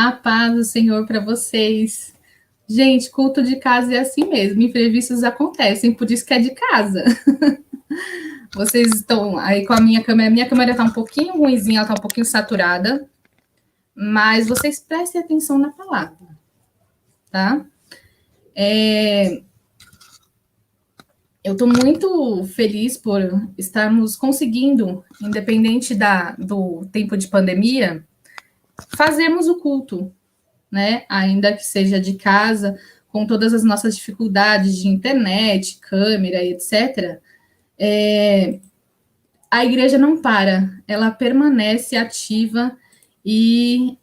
A paz do Senhor para vocês. Gente, culto de casa é assim mesmo, imprevistos acontecem, por isso que é de casa. Vocês estão aí com a minha câmera está um pouquinho ruimzinha, ela está um pouquinho saturada, mas vocês prestem atenção na palavra, tá? Eu estou muito feliz por estarmos conseguindo, independente do tempo de pandemia, fazermos o culto, né? Ainda que seja de casa, com todas as nossas dificuldades de internet, câmera, etc., a igreja não para, ela permanece ativa e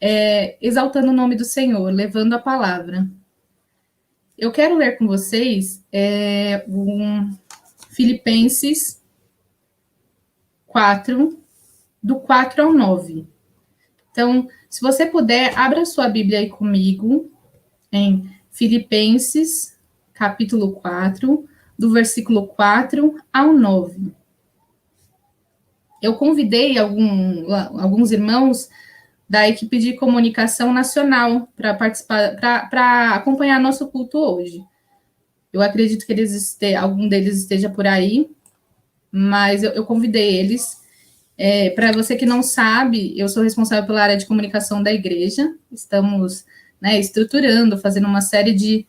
exaltando o nome do Senhor, levando a palavra. Eu quero ler com vocês Filipenses 4, do 4 ao 9. Então, se você puder, abra sua Bíblia aí comigo, em Filipenses, capítulo 4, do versículo 4 ao 9. Eu convidei alguns irmãos da equipe de comunicação nacional para participar, para acompanhar nosso culto hoje. Eu acredito que algum deles esteja por aí, mas eu convidei eles. Para você que não sabe, eu sou responsável pela área de comunicação da igreja. Estamos, né, estruturando, fazendo uma série de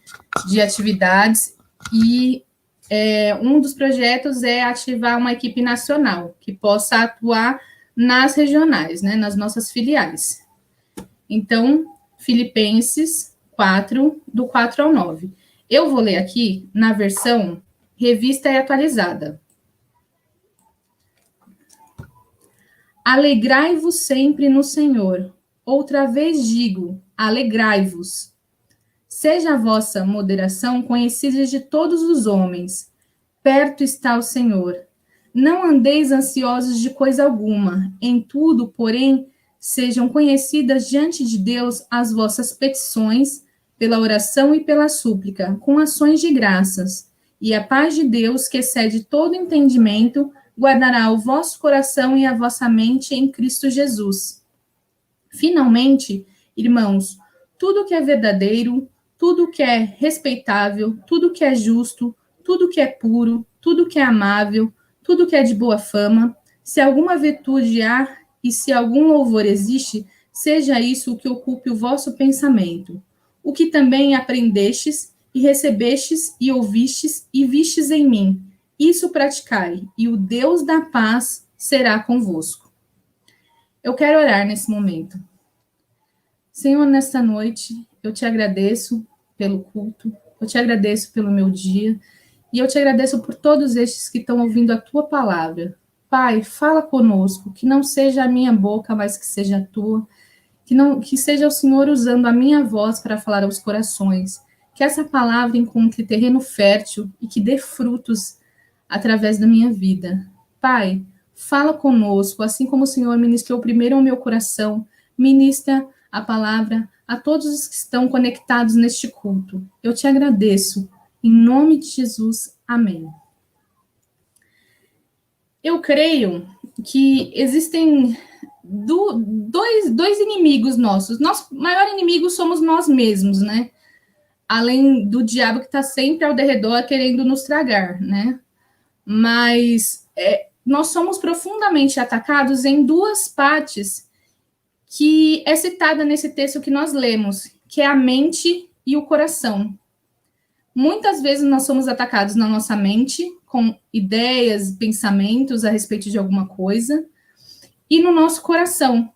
atividades e um dos projetos é ativar uma equipe nacional que possa atuar nas regionais, né, nas nossas filiais. Então, Filipenses 4, do 4 ao 9. Eu vou ler aqui na versão revista e atualizada. Alegrai-vos sempre no Senhor. Outra vez digo, alegrai-vos. Seja a vossa moderação conhecida de todos os homens. Perto está o Senhor. Não andeis ansiosos de coisa alguma. Em tudo, porém, sejam conhecidas diante de Deus as vossas petições, pela oração e pela súplica, com ações de graças. E a paz de Deus, que excede todo entendimento, guardará o vosso coração e a vossa mente em Cristo Jesus. Finalmente, irmãos, tudo que é verdadeiro, tudo que é respeitável, tudo que é justo, tudo que é puro, tudo que é amável, tudo que é de boa fama, se alguma virtude há e se algum louvor existe, seja isso o que ocupe o vosso pensamento. O que também aprendestes e recebestes e ouvistes e vistes em mim, isso praticai, e o Deus da paz será convosco. Eu quero orar nesse momento. Senhor, nesta noite, eu te agradeço pelo culto, eu te agradeço pelo meu dia, e eu te agradeço por todos estes que estão ouvindo a tua palavra. Pai, fala conosco, que não seja a minha boca, mas que seja a tua, que seja o Senhor usando a minha voz para falar aos corações, que essa palavra encontre terreno fértil e que dê frutos através da minha vida. Pai, fala conosco, assim como o Senhor ministrou primeiro ao meu coração, ministra a palavra a todos os que estão conectados neste culto. Eu te agradeço. Em nome de Jesus, amém. Eu creio que existem dois inimigos nossos. Nosso maior inimigo somos nós mesmos, né? Além do diabo que está sempre ao derredor querendo nos tragar, né? Mas nós somos profundamente atacados em duas partes que é citada nesse texto que nós lemos, que é a mente e o coração. Muitas vezes nós somos atacados na nossa mente, com ideias, pensamentos a respeito de alguma coisa, e no nosso coração.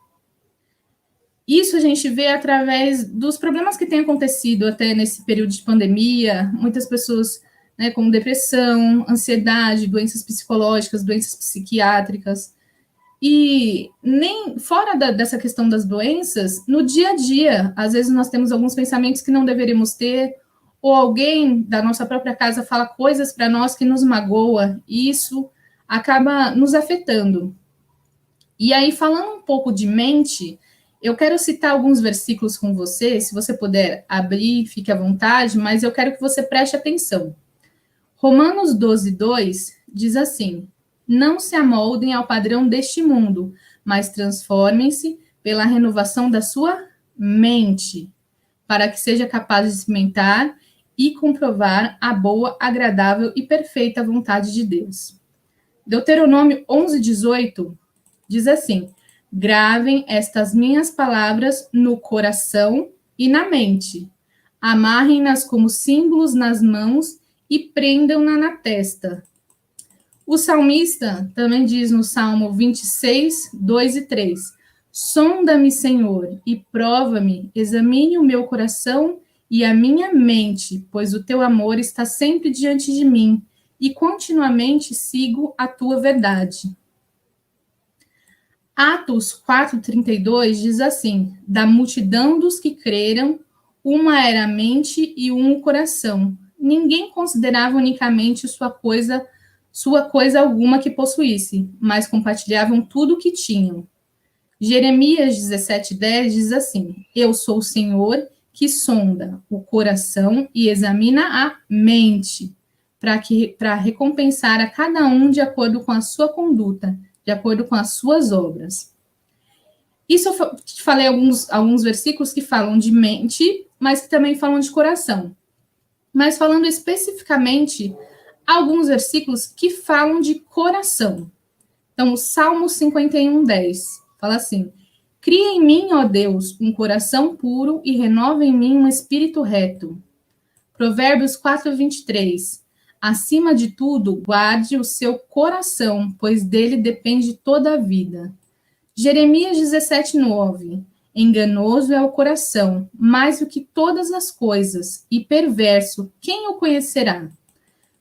Isso a gente vê através dos problemas que têm acontecido até nesse período de pandemia, muitas pessoas, né, com depressão, ansiedade, doenças psicológicas, doenças psiquiátricas. E nem fora dessa questão das doenças, no dia a dia, às vezes nós temos alguns pensamentos que não deveríamos ter, ou alguém da nossa própria casa fala coisas para nós que nos magoa, e isso acaba nos afetando. E aí, falando um pouco de mente, eu quero citar alguns versículos com você, se você puder abrir, fique à vontade, mas eu quero que você preste atenção. Romanos 12, 2 diz assim: não se amoldem ao padrão deste mundo, mas transformem-se pela renovação da sua mente, para que seja capaz de experimentar e comprovar a boa, agradável e perfeita vontade de Deus. Deuteronômio 11:18 diz assim: gravem estas minhas palavras no coração e na mente, amarrem-nas como símbolos nas mãos e prendam-na na testa. O salmista também diz no Salmo 26, 2 e 3: sonda-me, Senhor, e prova-me, examine o meu coração e a minha mente, pois o teu amor está sempre diante de mim, e continuamente sigo a tua verdade. Atos 4:32 diz assim: da multidão dos que creram, uma era a mente e um o coração. Ninguém considerava unicamente sua coisa alguma que possuísse, mas compartilhavam tudo o que tinham. Jeremias 17:10 diz assim: eu sou o Senhor que sonda o coração e examina a mente, para recompensar a cada um de acordo com a sua conduta, de acordo com as suas obras. Isso eu te falei alguns versículos que falam de mente, mas que também falam de coração. Mas falando especificamente, alguns versículos que falam de coração. Então, o Salmo 51:10 fala assim: cria em mim, ó Deus, um coração puro e renova em mim um espírito reto. Provérbios 4:23 acima de tudo, guarde o seu coração, pois dele depende toda a vida. Jeremias 17:9 enganoso é o coração, mais do que todas as coisas, e perverso, quem o conhecerá?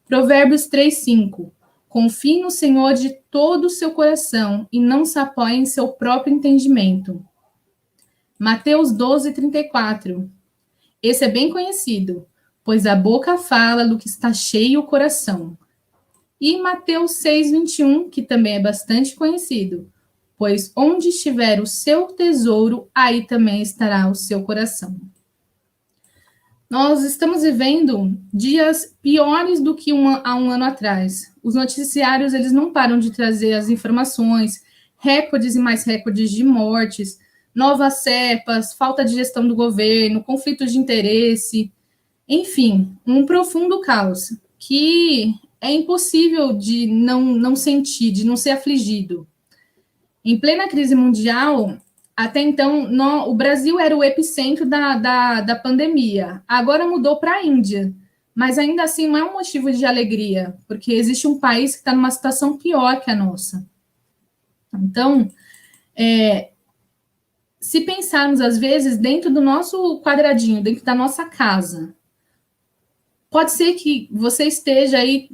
Provérbios 3:5 confie no Senhor de todo o seu coração e não se apoie em seu próprio entendimento. Mateus 12:34 esse é bem conhecido, pois a boca fala do que está cheio o coração. E Mateus 6:21, que também é bastante conhecido, pois onde estiver o seu tesouro, aí também estará o seu coração. Nós estamos vivendo dias piores do que há um ano atrás. Os noticiários, eles não param de trazer as informações, recordes e mais recordes de mortes, novas cepas, falta de gestão do governo, conflitos de interesse, enfim, um profundo caos que é impossível de não sentir, de não ser afligido. Em plena crise mundial, até então, o Brasil era o epicentro da pandemia. Agora mudou para a Índia, mas ainda assim não é um motivo de alegria, porque existe um país que está numa situação pior que a nossa. Então, se pensarmos, às vezes, dentro do nosso quadradinho, dentro da nossa casa, pode ser que você esteja aí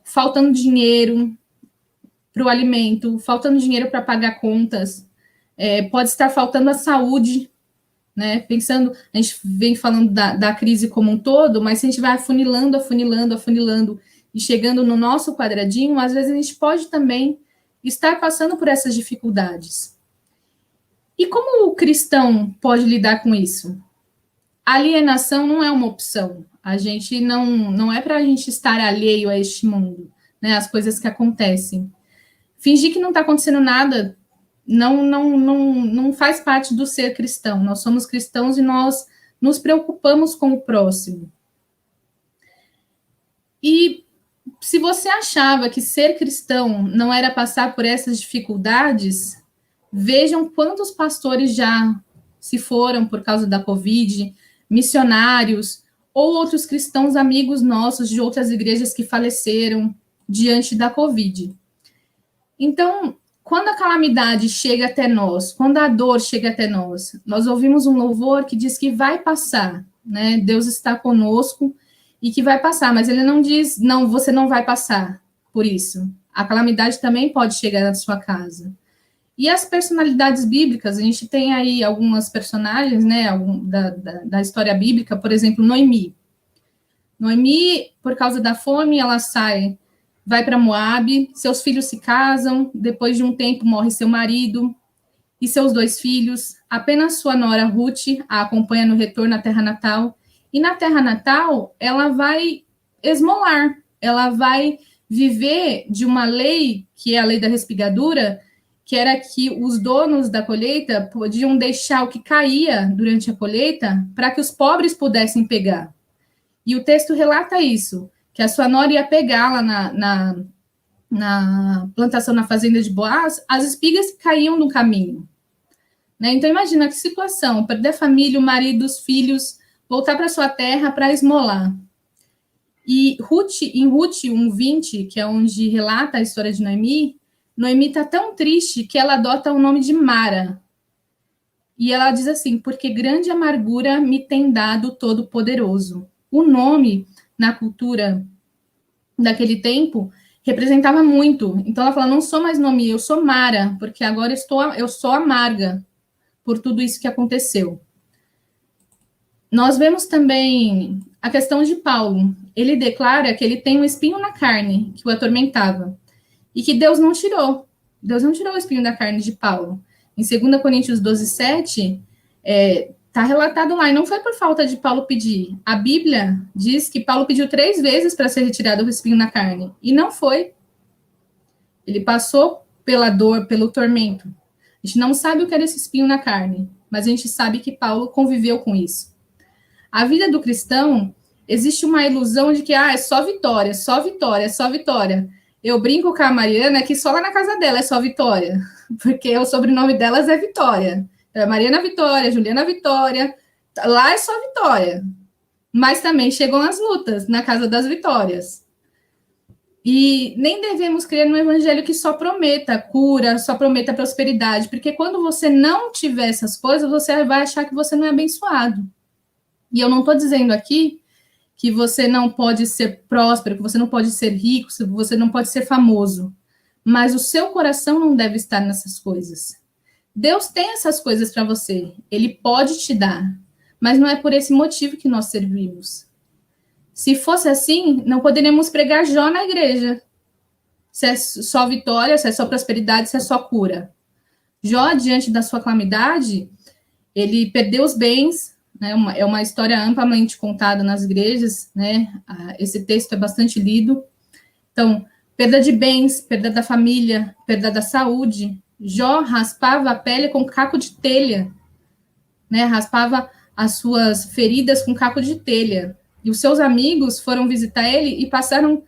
faltando dinheiro para o alimento, faltando dinheiro para pagar contas, pode estar faltando a saúde, né? Pensando, a gente vem falando da crise como um todo, mas se a gente vai afunilando e chegando no nosso quadradinho, às vezes a gente pode também estar passando por essas dificuldades. E como o cristão pode lidar com isso? A alienação não é uma opção. A gente não é para a gente estar alheio a este mundo, né? As coisas que acontecem. Fingir que não está acontecendo nada não faz parte do ser cristão. Nós somos cristãos e nós nos preocupamos com o próximo. E se você achava que ser cristão não era passar por essas dificuldades, vejam quantos pastores já se foram por causa da Covid, missionários ou outros cristãos amigos nossos de outras igrejas que faleceram diante da Covid. Então, quando a calamidade chega até nós, quando a dor chega até nós, nós ouvimos um louvor que diz que vai passar, né? Deus está conosco e que vai passar, mas ele não diz, não, você não vai passar por isso. A calamidade também pode chegar na sua casa. E as personalidades bíblicas, a gente tem aí algumas personagens, né, da história bíblica, por exemplo, Noemi. Noemi, por causa da fome, ela sai, vai para Moabe, seus filhos se casam, depois de um tempo morre seu marido e seus 2 filhos, apenas sua nora Ruth a acompanha no retorno à terra natal, e na terra natal ela vai esmolar, ela vai viver de uma lei, que é a lei da respigadura, que era que os donos da colheita podiam deixar o que caía durante a colheita para que os pobres pudessem pegar. E o texto relata isso, que a sua nora ia pegar lá na plantação, na fazenda de Boaz, as espigas que caíam no caminho. Né? Então, imagina que situação, perder a família, o marido, os filhos, voltar para sua terra para esmolar. E em Ruth 1:20, que é onde relata a história de Noemi, Noemi está tão triste que ela adota o nome de Mara. E ela diz assim, porque grande amargura me tem dado o Todo-Poderoso. O nome, na cultura daquele tempo, representava muito. Então ela fala, não sou mais Noemi, eu sou Mara, porque agora eu sou amarga por tudo isso que aconteceu. Nós vemos também a questão de Paulo. Ele declara que ele tem um espinho na carne que o atormentava. E que Deus não tirou. Deus não tirou o espinho da carne de Paulo. Em 2 Coríntios 12:7, está relatado lá, e não foi por falta de Paulo pedir. A Bíblia diz que Paulo pediu 3 vezes para ser retirado o espinho na carne. E não foi. Ele passou pela dor, pelo tormento. A gente não sabe o que era esse espinho na carne, mas a gente sabe que Paulo conviveu com isso. A vida do cristão, existe uma ilusão de que é só vitória, só vitória, só vitória. Eu brinco com a Mariana que só lá na casa dela é só Vitória, porque o sobrenome delas é Vitória. É Mariana Vitória, Juliana Vitória, lá é só Vitória. Mas também chegam as lutas na casa das vitórias. E nem devemos crer no evangelho que só prometa cura, só prometa prosperidade, porque quando você não tiver essas coisas, você vai achar que você não é abençoado. E eu não estou dizendo aqui que você não pode ser próspero, que você não pode ser rico, que você não pode ser famoso. Mas o seu coração não deve estar nessas coisas. Deus tem essas coisas para você. Ele pode te dar. Mas não é por esse motivo que nós servimos. Se fosse assim, não poderíamos pregar Jó na igreja. Se é só vitória, se é só prosperidade, se é só cura. Jó, diante da sua calamidade, ele perdeu os bens, né, é uma história amplamente contada nas igrejas, né? Esse texto é bastante lido. Então, perda de bens, perda da família, perda da saúde. Jó raspava a pele com caco de telha, né? Raspava as suas feridas com caco de telha. E os seus amigos foram visitar ele e passaram,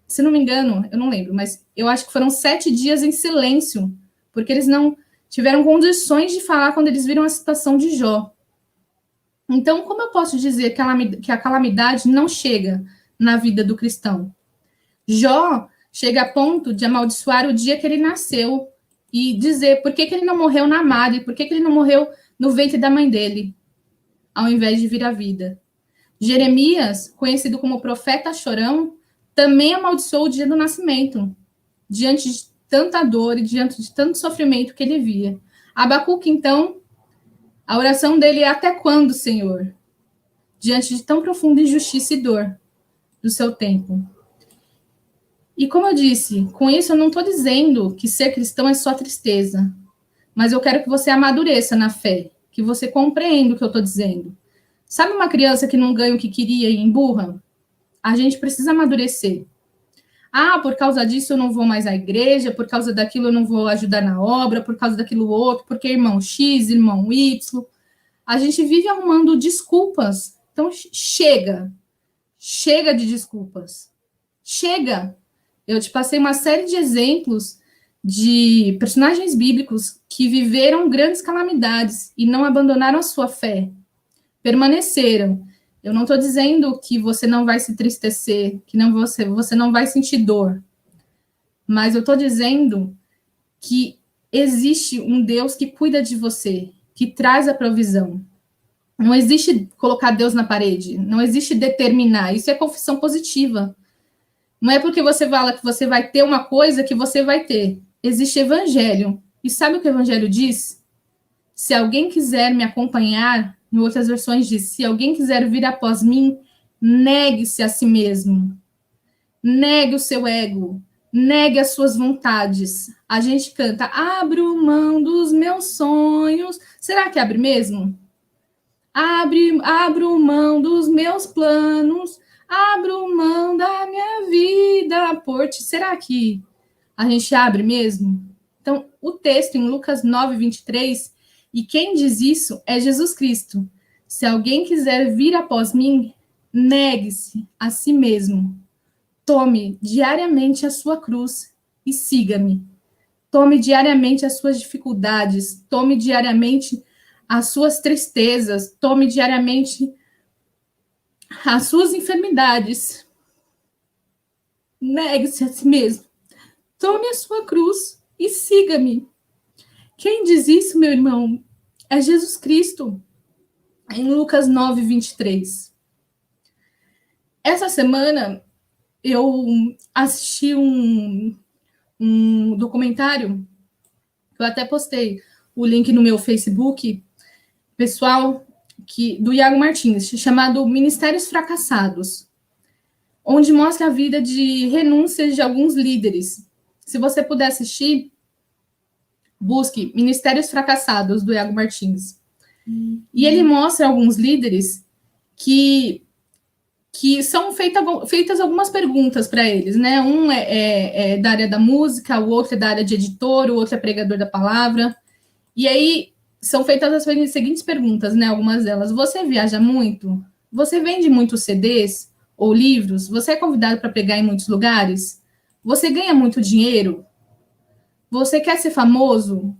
se não me engano, eu não lembro, mas eu acho que foram 7 dias em silêncio, porque eles não tiveram condições de falar quando eles viram a situação de Jó. Então, como eu posso dizer que a calamidade não chega na vida do cristão? Jó chega a ponto de amaldiçoar o dia que ele nasceu e dizer por que ele não morreu na madre, por que ele não morreu no ventre da mãe dele, ao invés de vir à vida. Jeremias, conhecido como profeta chorão, também amaldiçoou o dia do nascimento, diante de tanta dor e diante de tanto sofrimento que ele via. Abacuque, então, a oração dele é: até quando, Senhor? Diante de tão profunda injustiça e dor do seu tempo. E como eu disse, com isso eu não estou dizendo que ser cristão é só tristeza, mas eu quero que você amadureça na fé, que você compreenda o que eu estou dizendo. Sabe uma criança que não ganha o que queria e emburra? A gente precisa amadurecer. Por causa disso eu não vou mais à igreja, por causa daquilo eu não vou ajudar na obra, por causa daquilo outro, porque irmão X, irmão Y. A gente vive arrumando desculpas. Então, chega. Chega de desculpas. Chega. Eu te passei uma série de exemplos de personagens bíblicos que viveram grandes calamidades e não abandonaram a sua fé. Permaneceram. Eu não estou dizendo que você não vai se entristecer, que você não vai sentir dor. Mas eu estou dizendo que existe um Deus que cuida de você, que traz a provisão. Não existe colocar Deus na parede, não existe determinar. Isso é confissão positiva. Não é porque você fala que você vai ter uma coisa que você vai ter. Existe evangelho. E sabe o que o evangelho diz? Se alguém quiser me acompanhar, em outras versões diz, se alguém quiser vir após mim, negue-se a si mesmo. Negue o seu ego. Negue as suas vontades. A gente canta, abro mão dos meus sonhos. Será que abre mesmo? Abro mão dos meus planos. Abro mão da minha vida por ti. Será que a gente abre mesmo? Então, o texto em Lucas 9, 23, e quem diz isso é Jesus Cristo. Se alguém quiser vir após mim, negue-se a si mesmo. Tome diariamente a sua cruz e siga-me. Tome diariamente as suas dificuldades, tome diariamente as suas tristezas, tome diariamente as suas enfermidades. Negue-se a si mesmo. Tome a sua cruz e siga-me. Quem diz isso, meu irmão, é Jesus Cristo, em Lucas 9, 23. Essa semana, eu assisti um documentário, eu até postei o link no meu Facebook, pessoal, do Iago Martins, chamado Ministérios Fracassados, onde mostra a vida de renúncias de alguns líderes. Se você puder assistir, busque Ministérios Fracassados, do Iago Martins. E ele mostra alguns líderes que são feitas algumas perguntas para eles, né? Um é da área da música, o outro é da área de editor, o outro é pregador da palavra. E aí são feitas as seguintes perguntas, né? Algumas delas. Você viaja muito? Você vende muitos CDs ou livros? Você é convidado para pregar em muitos lugares? Você ganha muito dinheiro? Você quer ser famoso?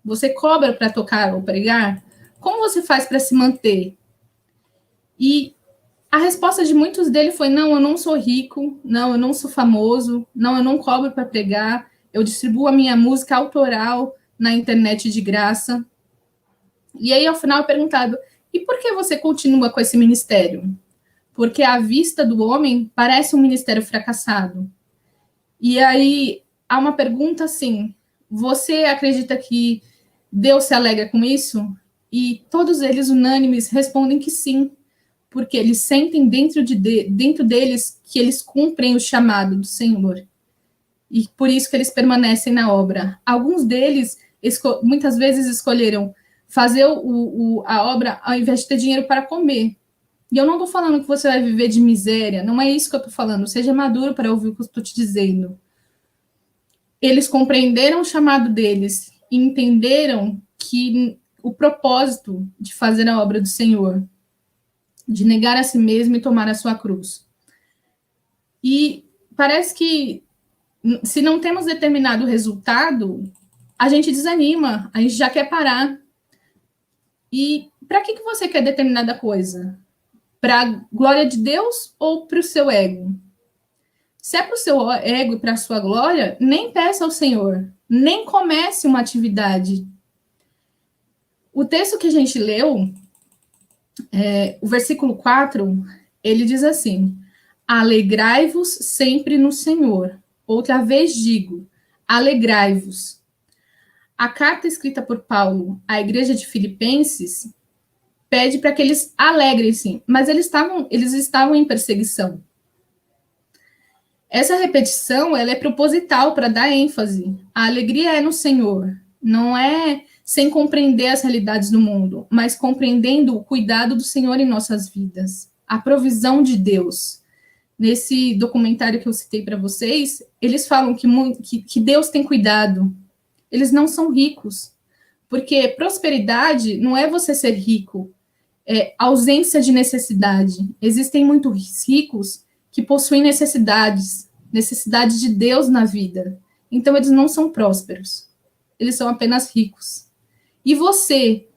Você cobra para tocar ou pregar? Como você faz para se manter? E a resposta de muitos deles foi: não, eu não sou rico, não, eu não sou famoso, não, eu não cobro para pregar, eu distribuo a minha música autoral na internet de graça. E aí, ao final, é perguntado: e por que você continua com esse ministério? Porque à vista do homem, parece um ministério fracassado. E aí, há uma pergunta assim: você acredita que Deus se alegra com isso? E todos eles, unânimes, respondem que sim, porque eles sentem dentro deles que eles cumprem o chamado do Senhor. E por isso que eles permanecem na obra. Alguns deles, muitas vezes, escolheram fazer a obra ao invés de ter dinheiro para comer. E eu não estou falando que você vai viver de miséria, não é isso que eu estou falando. Seja maduro para ouvir o que eu estou te dizendo. Eles compreenderam o chamado deles e entenderam que o propósito de fazer a obra do Senhor, de negar a si mesmo e tomar a sua cruz. E parece que, se não temos determinado resultado, a gente desanima, a gente já quer parar. E para que você quer determinada coisa? Para a glória de Deus ou para o seu ego? Se é para o seu ego e para a sua glória, nem peça ao Senhor, nem comece uma atividade. O texto que a gente leu, o versículo 4, ele diz assim: alegrai-vos sempre no Senhor. Outra vez digo, alegrai-vos. A carta escrita por Paulo à igreja de Filipenses pede para que eles alegrem-se, mas eles estavam em perseguição. Essa repetição, ela é proposital para dar ênfase. A alegria é no Senhor, não é sem compreender as realidades do mundo, mas compreendendo o cuidado do Senhor em nossas vidas, a provisão de Deus. Nesse documentário que eu citei para vocês, eles falam que Deus tem cuidado. Eles não são ricos, porque prosperidade não é você ser rico, é ausência de necessidade. Existem muitos ricos que possuem necessidades de Deus na vida. Então, eles não são prósperos. Eles são apenas ricos. E você,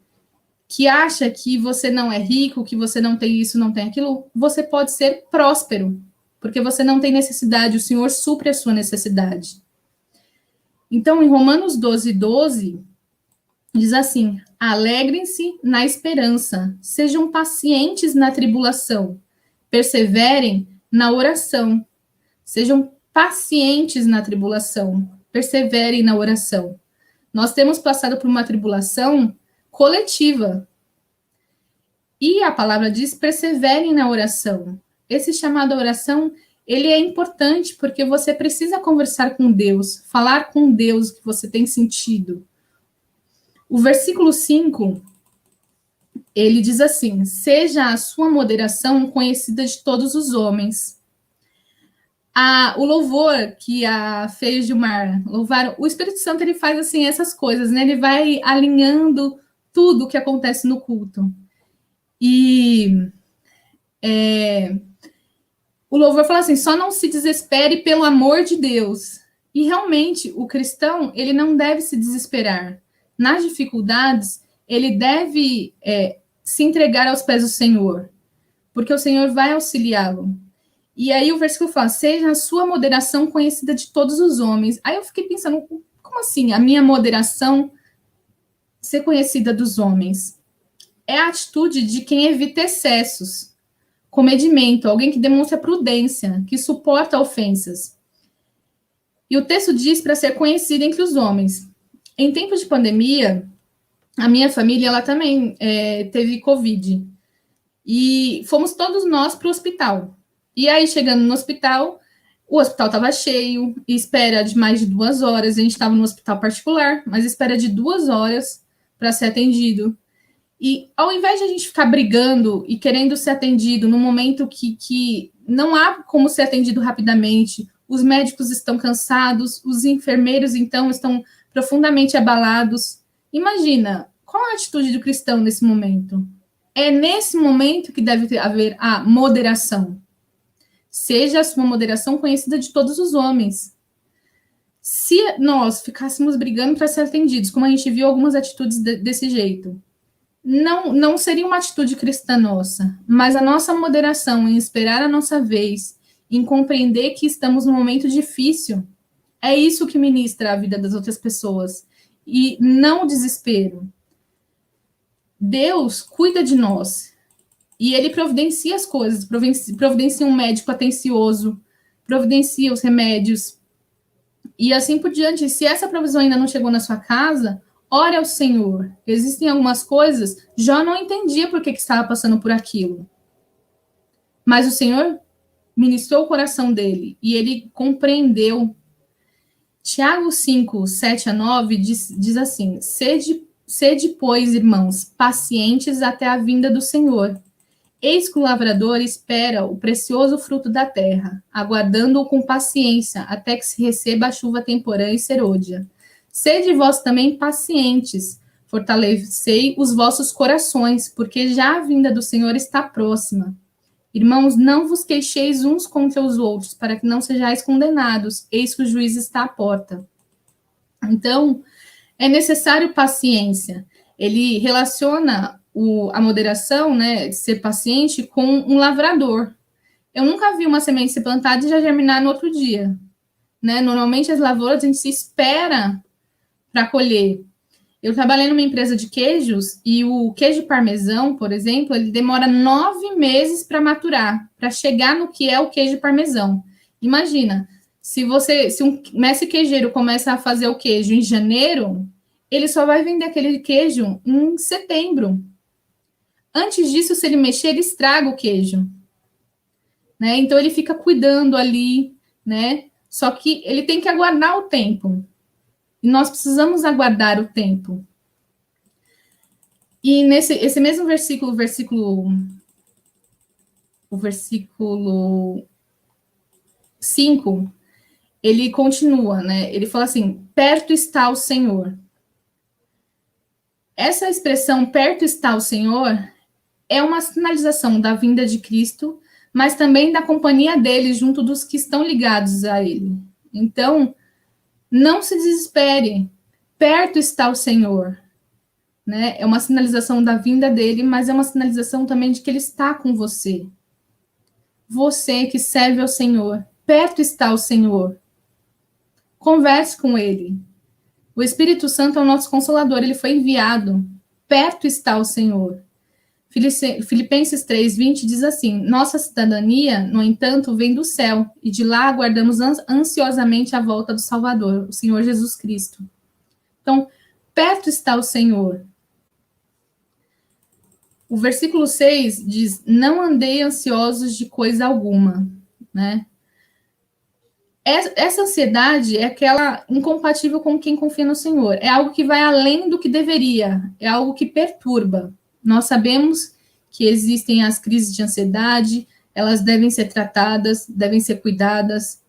que acha que você não é rico, que você não tem isso, não tem aquilo, você pode ser próspero, porque você não tem necessidade, o Senhor supre a sua necessidade. Então, em Romanos 12, 12, diz assim: alegrem-se na esperança, sejam pacientes na tribulação, perseverem na oração. Sejam pacientes na tribulação, perseverem na oração. Nós temos passado por uma tribulação coletiva. E a palavra diz: perseverem na oração. Esse chamado à oração, ele é importante porque você precisa conversar com Deus, falar com Deus o que você tem sentido. O versículo 5, ele diz assim: seja a sua moderação conhecida de todos os homens. O louvor que a Fê e o Gilmar louvaram, o Espírito Santo ele faz assim essas coisas, né? Ele vai alinhando tudo o que acontece no culto. E o louvor fala assim: só não se desespere pelo amor de Deus. E realmente, o cristão ele não deve se desesperar. Nas dificuldades, ele deve se entregar aos pés do Senhor, porque o Senhor vai auxiliá-lo. E aí o versículo fala: seja a sua moderação conhecida de todos os homens. Aí eu fiquei pensando, como assim a minha moderação ser conhecida dos homens? É a atitude de quem evita excessos, comedimento, alguém que demonstra prudência, que suporta ofensas. E o texto diz para ser conhecido entre os homens. Em tempos de pandemia, a minha família ela também teve Covid. E fomos todos nós para o hospital. E aí, chegando no hospital, o hospital estava cheio, espera de mais de 2 horas. A gente estava no hospital particular, mas espera de 2 horas para ser atendido. E ao invés de a gente ficar brigando e querendo ser atendido no momento que não há como ser atendido rapidamente, os médicos estão cansados, os enfermeiros, então, estão profundamente abalados. Imagina, qual a atitude do cristão nesse momento? É nesse momento que deve haver a moderação. Seja a sua moderação conhecida de todos os homens. Se nós ficássemos brigando para ser atendidos, como a gente viu algumas atitudes desse jeito, não seria uma atitude cristã nossa, mas a nossa moderação em esperar a nossa vez, em compreender que estamos num momento difícil, é isso que ministra a vida das outras pessoas. E não o desespero. Deus cuida de nós. E ele providencia as coisas, providencia um médico atencioso, providencia os remédios. E assim por diante. Se essa provisão ainda não chegou na sua casa, ore ao Senhor. Existem algumas coisas, Jó não entendia por que estava passando por aquilo. Mas o Senhor ministrou o coração dele e ele compreendeu. Tiago 5, 7 a 9 diz assim: sede, pois, irmãos, pacientes até a vinda do Senhor. Eis que o lavrador espera o precioso fruto da terra, aguardando-o com paciência, até que se receba a chuva temporã e serôdia. Sede vós também pacientes, fortalecei os vossos corações, porque já a vinda do Senhor está próxima. Irmãos, não vos queixeis uns contra os outros, para que não sejais condenados, eis que o juiz está à porta. Então, é necessário paciência. Ele relaciona a moderação, né, de ser paciente, com um lavrador. Eu nunca vi uma semente ser plantada e já germinar no outro dia. Né? Normalmente, as lavouras a gente se espera para colher. Eu trabalhei numa empresa de queijos e o queijo parmesão, por exemplo, ele demora 9 meses para maturar, para chegar no que é o queijo parmesão. Imagina, se um mestre queijeiro começa a fazer o queijo em janeiro, ele só vai vender aquele queijo em setembro. Antes disso, se ele mexer, ele estraga o queijo. Né? Então, ele fica cuidando ali, né? Só que ele tem que aguardar o tempo. E nós precisamos aguardar o tempo. E esse mesmo versículo, o versículo 5, ele continua, né? Ele fala assim: perto está o Senhor. Essa expressão, perto está o Senhor, é uma sinalização da vinda de Cristo, mas também da companhia dele junto dos que estão ligados a ele. Então, não se desespere, perto está o Senhor. Né? É uma sinalização da vinda dele, mas é uma sinalização também de que ele está com você. Você que serve ao Senhor, perto está o Senhor. Converse com ele. O Espírito Santo é o nosso consolador, ele foi enviado. Perto está o Senhor. Filipenses 3:20 diz assim: nossa cidadania, no entanto, vem do céu, e de lá aguardamos ansiosamente a volta do Salvador, o Senhor Jesus Cristo. Então, perto está o Senhor. O versículo 6 diz: não andei ansiosos de coisa alguma, né? Essa ansiedade é aquela incompatível com quem confia no Senhor. É algo que vai além do que deveria, é algo que perturba. Nós sabemos que existem as crises de ansiedade, elas devem ser tratadas, devem ser cuidadas,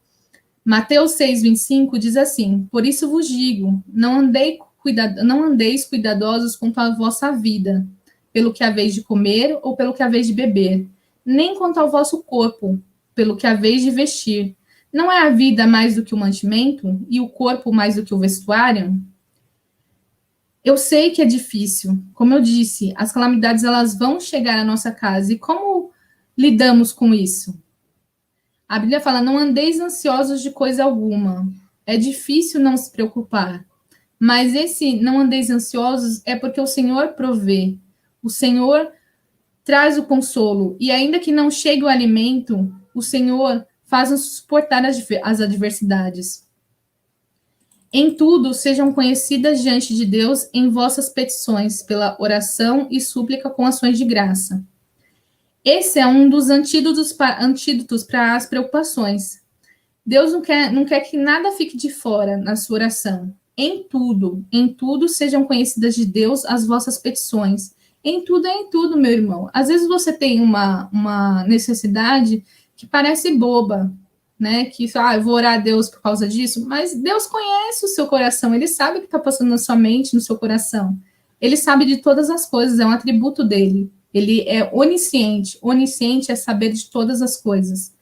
Mateus 6:25 diz assim: por isso vos digo, não andeis cuidadosos quanto à vossa vida, pelo que haveis de comer ou pelo que haveis de beber, nem quanto ao vosso corpo, pelo que haveis de vestir. Não é a vida mais do que o mantimento e o corpo mais do que o vestuário? Eu sei que é difícil. Como eu disse, as calamidades elas vão chegar à nossa casa. E como lidamos com isso? A Bíblia fala: não andeis ansiosos de coisa alguma. É difícil não se preocupar. Mas esse não andeis ansiosos é porque o Senhor provê. O Senhor traz o consolo. E ainda que não chegue o alimento, o Senhor faz-nos suportar as adversidades. Em tudo, sejam conhecidas diante de Deus em vossas petições, pela oração e súplica com ações de graça. Esse é um dos antídotos para as preocupações. Deus não quer que nada fique de fora na sua oração. Em tudo sejam conhecidas de Deus as vossas petições. Em tudo, meu irmão. Às vezes você tem uma necessidade que parece boba, né? Que eu vou orar a Deus por causa disso, mas Deus conhece o seu coração, ele sabe o que está passando na sua mente, no seu coração. Ele sabe de todas as coisas, é um atributo dele. Ele é onisciente. Onisciente é saber de todas as coisas.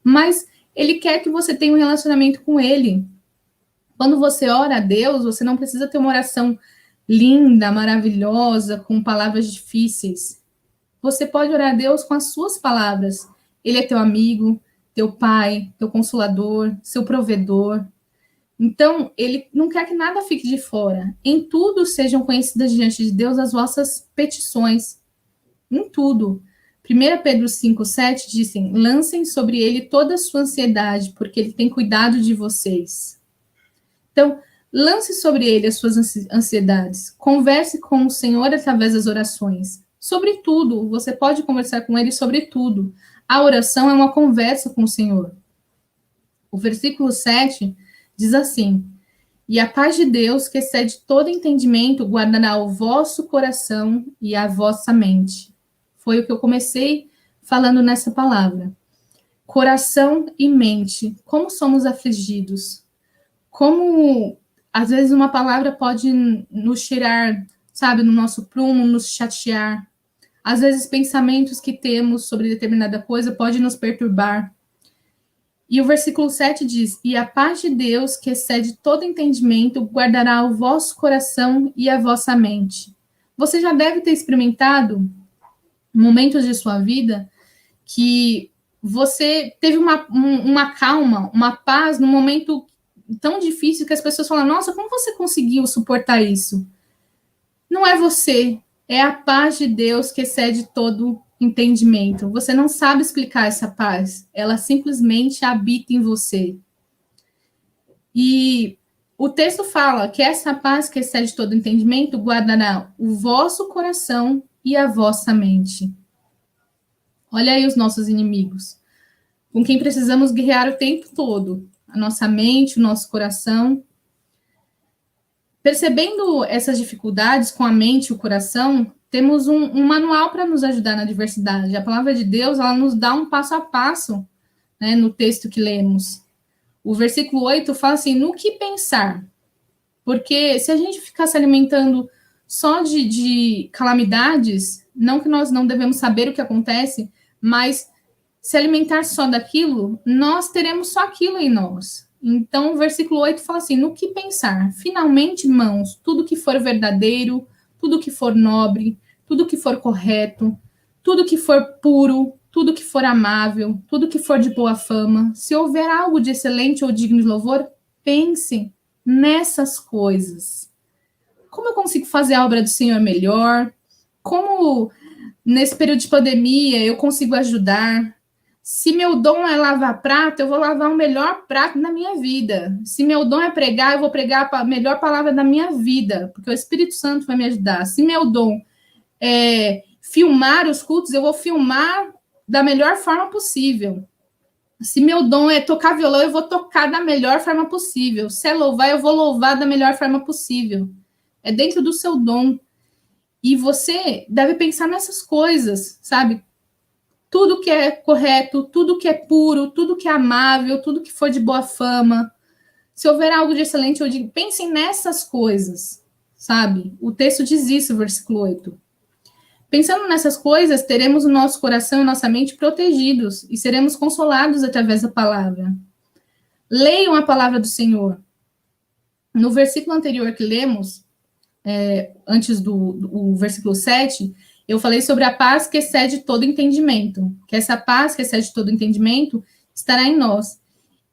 Mas ele quer que você tenha um relacionamento com ele. Quando você ora a Deus, você não precisa ter uma oração linda, maravilhosa, com palavras difíceis. Você pode orar a Deus com as suas palavras. Ele é teu amigo, teu pai, teu consolador, seu provedor. Então, ele não quer que nada fique de fora. Em tudo sejam conhecidas diante de Deus as vossas petições. Em tudo. 1 Pedro 5,7 dizem: lancem sobre ele toda a sua ansiedade, porque ele tem cuidado de vocês. Então, lance sobre ele as suas ansiedades. Converse com o Senhor através das orações. Sobre tudo, você pode conversar com ele sobre tudo. A oração é uma conversa com o Senhor. O versículo 7 diz assim: e a paz de Deus, que excede todo entendimento, guardará o vosso coração e a vossa mente. Foi o que eu comecei falando nessa palavra. Coração e mente. Como somos afligidos. Como, às vezes, uma palavra pode nos tirar, sabe, no nosso prumo, nos chatear. Às vezes, pensamentos que temos sobre determinada coisa pode nos perturbar. E o versículo 7 diz: e a paz de Deus, que excede todo entendimento, guardará o vosso coração e a vossa mente. Você já deve ter experimentado momentos de sua vida que você teve uma calma, uma paz no momento tão difícil que as pessoas falam: nossa, como você conseguiu suportar isso? Não é você, é a paz de Deus que excede todo entendimento. Você não sabe explicar essa paz, ela simplesmente habita em você. E o texto fala que essa paz que excede todo entendimento guardará o vosso coração e a vossa mente. Olha aí os nossos inimigos, com quem precisamos guerrear o tempo todo. A nossa mente, o nosso coração. Percebendo essas dificuldades com a mente e o coração, temos um manual para nos ajudar na adversidade. A palavra de Deus, ela nos dá um passo a passo, né, no texto que lemos. O versículo 8 fala assim: no que pensar? Porque se a gente ficar se alimentando só de calamidades, não que nós não devemos saber o que acontece, mas se alimentar só daquilo, nós teremos só aquilo em nós. Então, o versículo 8 fala assim: no que pensar? Finalmente, irmãos, tudo que for verdadeiro, tudo que for nobre, tudo que for correto, tudo que for puro, tudo que for amável, tudo que for de boa fama, se houver algo de excelente ou digno de louvor, pensem nessas coisas. Como eu consigo fazer a obra do Senhor melhor? Como, nesse período de pandemia, eu consigo ajudar? Se meu dom é lavar prato, eu vou lavar o melhor prato na minha vida. Se meu dom é pregar, eu vou pregar a melhor palavra da minha vida, porque o Espírito Santo vai me ajudar. Se meu dom é filmar os cultos, eu vou filmar da melhor forma possível. Se meu dom é tocar violão, eu vou tocar da melhor forma possível. Se é louvar, eu vou louvar da melhor forma possível. É dentro do seu dom. E você deve pensar nessas coisas, sabe? tudo que é correto, tudo que é puro, tudo que é amável, tudo que for de boa fama. Se houver algo de excelente, eu digo, pensem nessas coisas, sabe? O texto diz isso, versículo 8. Pensando nessas coisas, teremos o nosso coração e nossa mente protegidos e seremos consolados através da palavra. Leiam a palavra do Senhor. No versículo anterior que lemos, antes do versículo 7, eu falei sobre a paz que excede todo entendimento, que essa paz que excede todo entendimento estará em nós.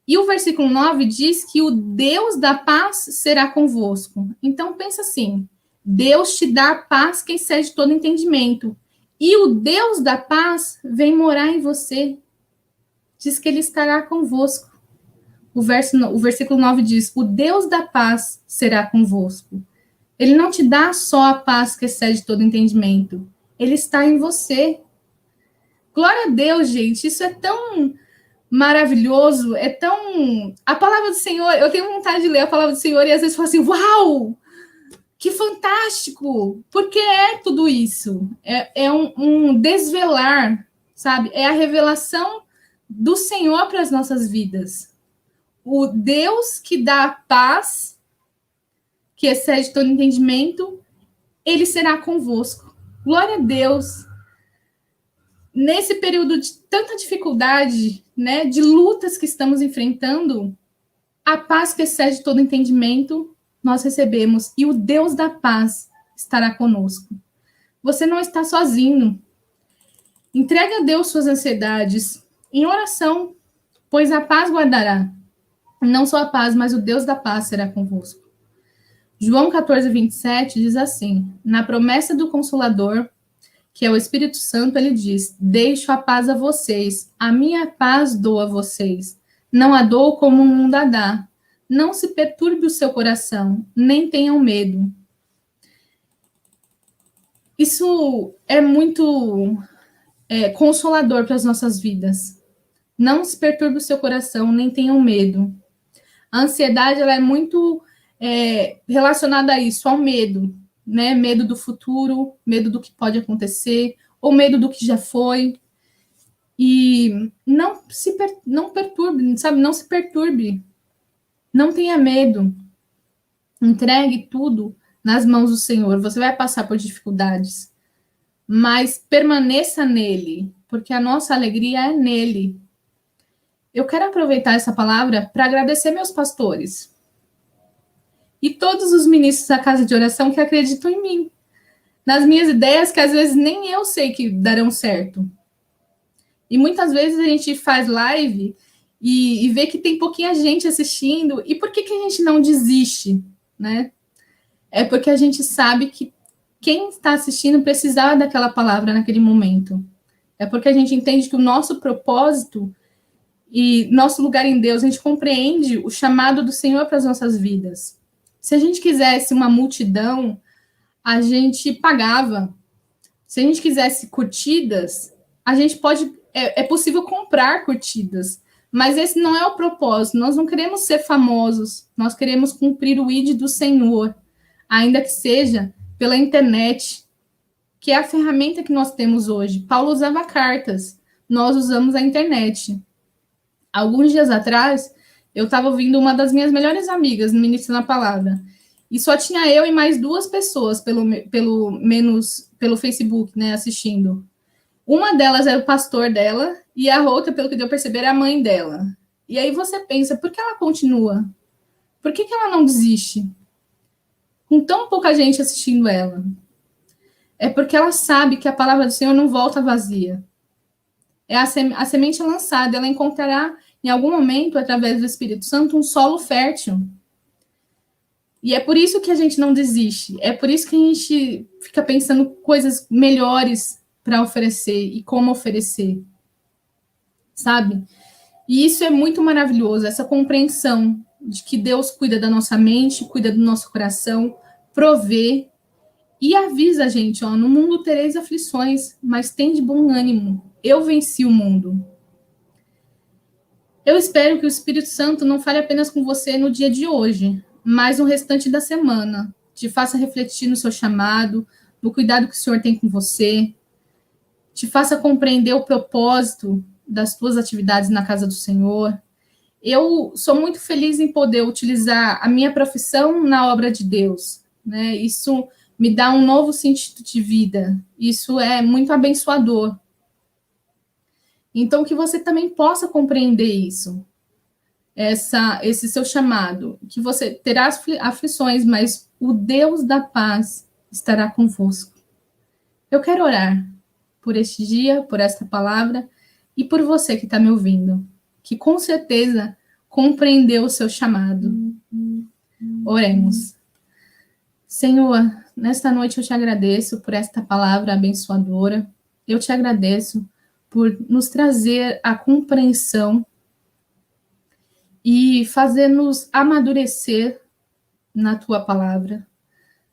E o versículo 9 diz que o Deus da paz será convosco. Então, pensa assim, Deus te dá a paz que excede todo entendimento. E o Deus da paz vem morar em você. Diz que ele estará convosco. O versículo 9 diz, o Deus da paz será convosco. Ele não te dá só a paz que excede todo entendimento. Ele está em você. Glória a Deus, gente. Isso é tão maravilhoso, é tão... A palavra do Senhor, eu tenho vontade de ler a palavra do Senhor e às vezes falo assim, uau, que fantástico, porque é tudo isso, é um desvelar, sabe, é a revelação do Senhor para as nossas vidas, o Deus que dá a paz, que excede todo entendimento, ele será convosco, glória a Deus. Nesse período de tanta dificuldade, né, de lutas que estamos enfrentando, a paz que excede todo entendimento, nós recebemos, e o Deus da paz estará conosco. Você não está sozinho. Entregue a Deus suas ansiedades em oração, pois a paz guardará. Não só a paz, mas o Deus da paz será convosco. João 14, 27 diz assim, na promessa do Consolador, que é o Espírito Santo, ele diz, deixo a paz a vocês, a minha paz dou a vocês, não a dou como o mundo a dá. Não se perturbe o seu coração, nem tenham medo. Isso é muito consolador para as nossas vidas. Não se perturbe o seu coração, nem tenham medo. A ansiedade ela é muito relacionada a isso, ao medo, né? Medo do futuro, medo do que pode acontecer, ou medo do que já foi. E não perturbe, sabe? Não se perturbe. Não tenha medo. Entregue tudo nas mãos do Senhor. Você vai passar por dificuldades, mas permaneça nele, porque a nossa alegria é nele. Eu quero aproveitar essa palavra para agradecer meus pastores e todos os ministros da casa de oração que acreditam em mim, nas minhas ideias que às vezes nem eu sei que darão certo. E muitas vezes a gente faz live e vê que tem pouquinha gente assistindo. E por que a gente não desiste, né? É porque a gente sabe que quem está assistindo precisava daquela palavra naquele momento. É porque a gente entende que o nosso propósito e nosso lugar em Deus, a gente compreende o chamado do Senhor para as nossas vidas. Se a gente quisesse uma multidão, a gente pagava. Se a gente quisesse curtidas, a gente pode... É possível comprar curtidas, mas esse não é o propósito. Nós não queremos ser famosos, nós queremos cumprir o ID do Senhor, ainda que seja pela internet, que é a ferramenta que nós temos hoje. Paulo usava cartas, nós usamos a internet. Alguns dias atrás, eu estava ouvindo uma das minhas melhores amigas no Ministro da Palavra, e só tinha eu e mais 2 pessoas, pelo menos pelo Facebook, né, assistindo. Uma delas era o pastor dela, e a outra, pelo que deu a perceber, é a mãe dela. E aí você pensa, por que ela continua? Por que ela não desiste? Com tão pouca gente assistindo ela. É porque ela sabe que a palavra do Senhor não volta vazia. É a semente lançada, ela encontrará em algum momento, através do Espírito Santo, um solo fértil. E é por isso que a gente não desiste. É por isso que a gente fica pensando coisas melhores para oferecer e como oferecer. Sabe? E isso é muito maravilhoso, essa compreensão de que Deus cuida da nossa mente, cuida do nosso coração, provê e avisa a gente, ó, no mundo tereis aflições, mas tem de bom ânimo. Eu venci o mundo. Eu espero que o Espírito Santo não fale apenas com você no dia de hoje, mas no restante da semana. Te faça refletir no seu chamado, no cuidado que o Senhor tem com você. te faça compreender o propósito das tuas atividades na casa do Senhor. Eu sou muito feliz em poder utilizar a minha profissão na obra de Deus, né? Isso me dá um novo sentido de vida. Isso é muito abençoador. Então, que você também possa compreender isso, esse seu chamado, que você terá aflições, mas o Deus da paz estará convosco. Eu quero orar por este dia, por esta palavra e por você que está me ouvindo, que com certeza compreendeu o seu chamado. Oremos. Senhor, nesta noite eu te agradeço por esta palavra abençoadora. Eu te agradeço por nos trazer a compreensão e fazer-nos amadurecer na tua palavra.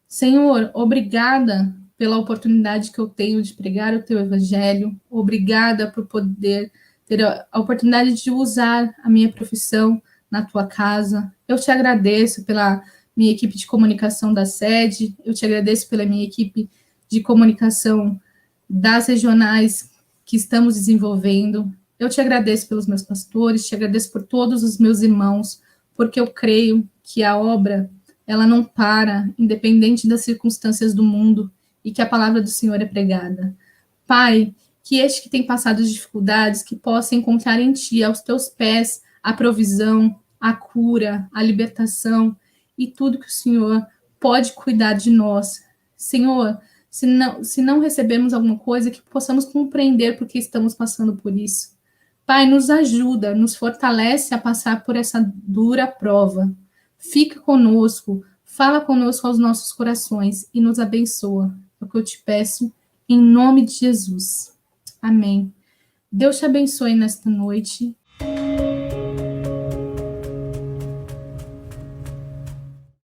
Senhor, obrigada pela oportunidade que eu tenho de pregar o teu evangelho. Obrigada por poder ter a oportunidade de usar a minha profissão na tua casa. Eu te agradeço pela minha equipe de comunicação da sede, eu te agradeço pela minha equipe de comunicação das regionais que estamos desenvolvendo. Eu te agradeço pelos meus pastores, te agradeço por todos os meus irmãos, porque eu creio que a obra, ela não para, independente das circunstâncias do mundo, e que a palavra do Senhor é pregada. Pai, que este que tem passado dificuldades, que possa encontrar em Ti, aos Teus pés, a provisão, a cura, a libertação, e tudo que o Senhor pode cuidar de nós. Senhor, se não recebemos alguma coisa, que possamos compreender porque estamos passando por isso. Pai, nos ajuda, nos fortalece a passar por essa dura prova. Fica conosco, fala conosco aos nossos corações e nos abençoa. É o que eu te peço, em nome de Jesus. Amém. Deus te abençoe nesta noite.